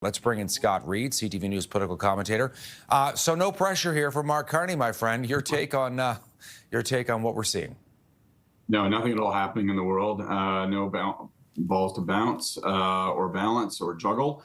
Let's bring in Scott Reid, CTV News political commentator. So no pressure here for Mark Carney, my friend. Your take on what we're seeing. No, nothing at all happening in the world. No balls to bounce or balance or juggle.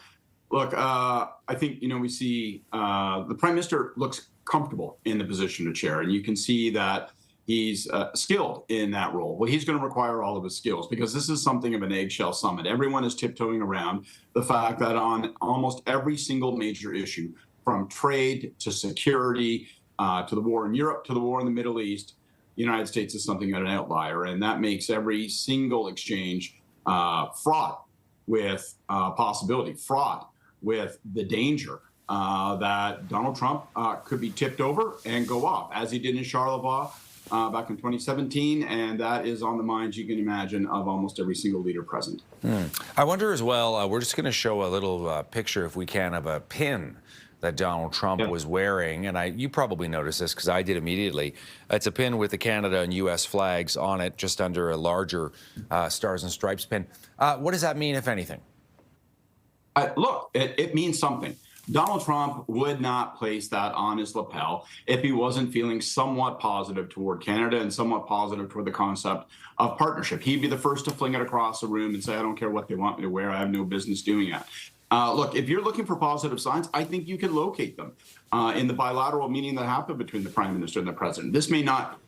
Look, I think, we see the Prime Minister looks comfortable in the position of chair, and you can see that he's skilled in that role. Well, he's going to require all of his skills because this is something of an eggshell summit. Everyone is tiptoeing around the fact that on almost every single major issue, from trade to security to the war in Europe to the war in the Middle East, the United States is something of an outlier, and that makes every single exchange fraught with possibility, fraught with the danger that Donald Trump could be tipped over and go off, as he did in Charlevoix back in 2017, and that is on the minds, you can imagine, of almost every single leader present. I wonder as well, we're just going to show a little picture, if we can, of a pin that Donald Trump was wearing, and you probably noticed this because I did immediately. It's a pin with the Canada and U.S. flags on it, just under a larger Stars and Stripes pin. What does that mean, if anything? Look, it means something. Donald Trump would not place that on his lapel if he wasn't feeling somewhat positive toward Canada and somewhat positive toward the concept of partnership. He'd be the first to fling it across the room and say, I don't care what they want me to wear. I have no business doing that. Look, if you're looking for positive signs, I think you can locate them in the bilateral meeting that happened between the Prime Minister and the President. This may not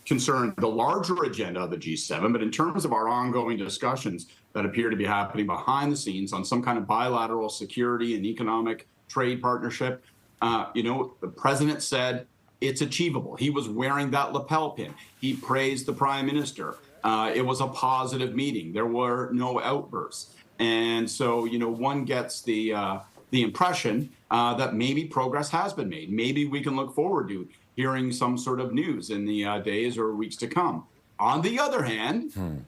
concern the larger agenda of the G7, but in terms of our ongoing discussions that appear to be happening behind the scenes on some kind of bilateral security and economic trade partnership, the President said it's achievable. He was wearing that lapel pin. He praised the Prime Minister. It was a positive meeting. There were no outbursts. And so, one gets the impression that maybe progress has been made. Maybe we can look forward to hearing some sort of news in the days or weeks to come. On the other hand,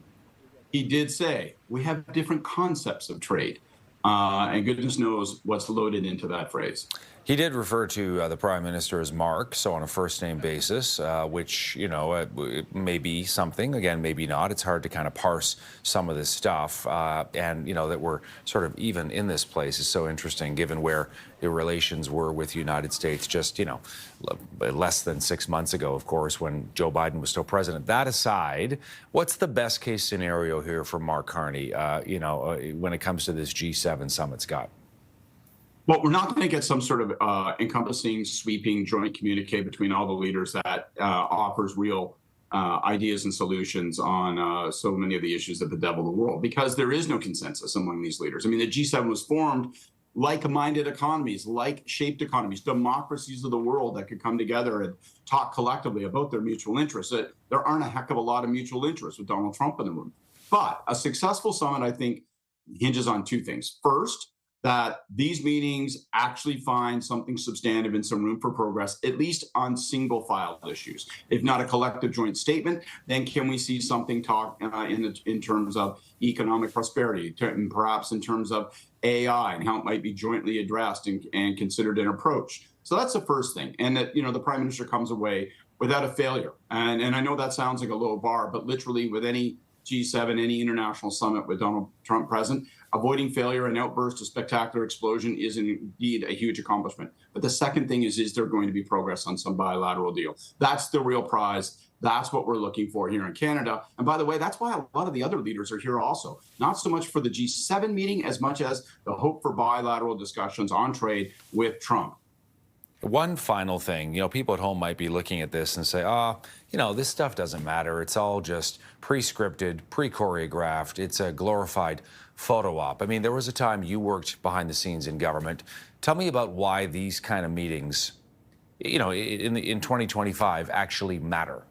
he did say we have different concepts of trade. And goodness knows what's loaded into that phrase. He did refer to the Prime Minister as Mark, so on a first-name basis, which, it may be something. Again, maybe not. It's hard to kind of parse some of this stuff. And, that we're sort of even in this place is so interesting, given where the relations were with the United States just, less than 6 months ago, of course, when Joe Biden was still president. That aside, what's the best-case scenario here for Mark Carney, when it comes to this G7 summit, Scott? Well, we're not going to get some sort of encompassing, sweeping joint communique between all the leaders that offers real ideas and solutions on so many of the issues that bedevil the world, because there is no consensus among these leaders. I mean, the G7 was formed like-minded economies, like-shaped economies, democracies of the world that could come together and talk collectively about their mutual interests. There aren't a heck of a lot of mutual interests with Donald Trump in the room. But a successful summit, I think, hinges on two things. First, that these meetings actually find something substantive and some room for progress, at least on single file issues. If not a collective joint statement, then can we see something talk in terms of economic prosperity, and perhaps in terms of AI and how it might be jointly addressed and considered an approach. So that's the first thing. And that, the Prime Minister comes away without a failure. And I know that sounds like a low bar, but literally with any G7, any international summit with Donald Trump present, avoiding failure and outburst, a spectacular explosion is indeed a huge accomplishment. But the second thing is there going to be progress on some bilateral deal? That's the real prize. That's what we're looking for here in Canada. And by the way, that's why a lot of the other leaders are here also. Not so much for the G7 meeting as much as the hope for bilateral discussions on trade with Trump. One final thing, people at home might be looking at this and say, this stuff doesn't matter. It's all just pre-scripted, pre-choreographed. It's a glorified photo op. I mean, there was a time you worked behind the scenes in government. Tell me about why these kind of meetings, in 2025 actually matter.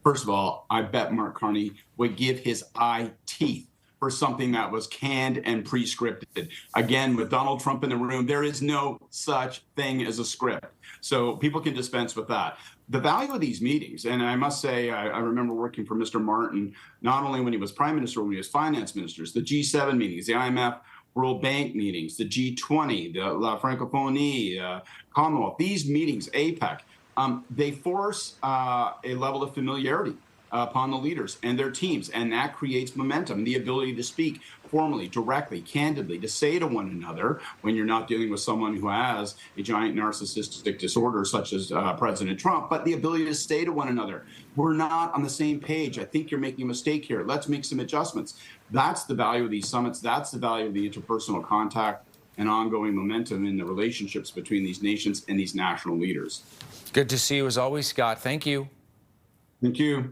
First of all, I bet Mark Carney would give his eye teeth for something that was canned and pre-scripted. Again, with Donald Trump in the room, there is no such thing as a script. So people can dispense with that. The value of these meetings, and I must say, I remember working for Mr. Martin, not only when he was Prime Minister, when he was Finance Ministers, the G7 meetings, the IMF World Bank meetings, the G20, the La Francophonie, Commonwealth, these meetings, APEC, they force a level of familiarity upon the leaders and their teams, and that creates momentum, the ability to speak formally, directly, candidly, to say to one another when you're not dealing with someone who has a giant narcissistic disorder such as President Trump, but the ability to say to one another, we're not on the same page. I think you're making a mistake here. Let's make some adjustments. That's the value of these summits. That's the value of the interpersonal contact and ongoing momentum in the relationships between these nations and these national leaders. Good to see you as always, Scott. Thank you. Thank you.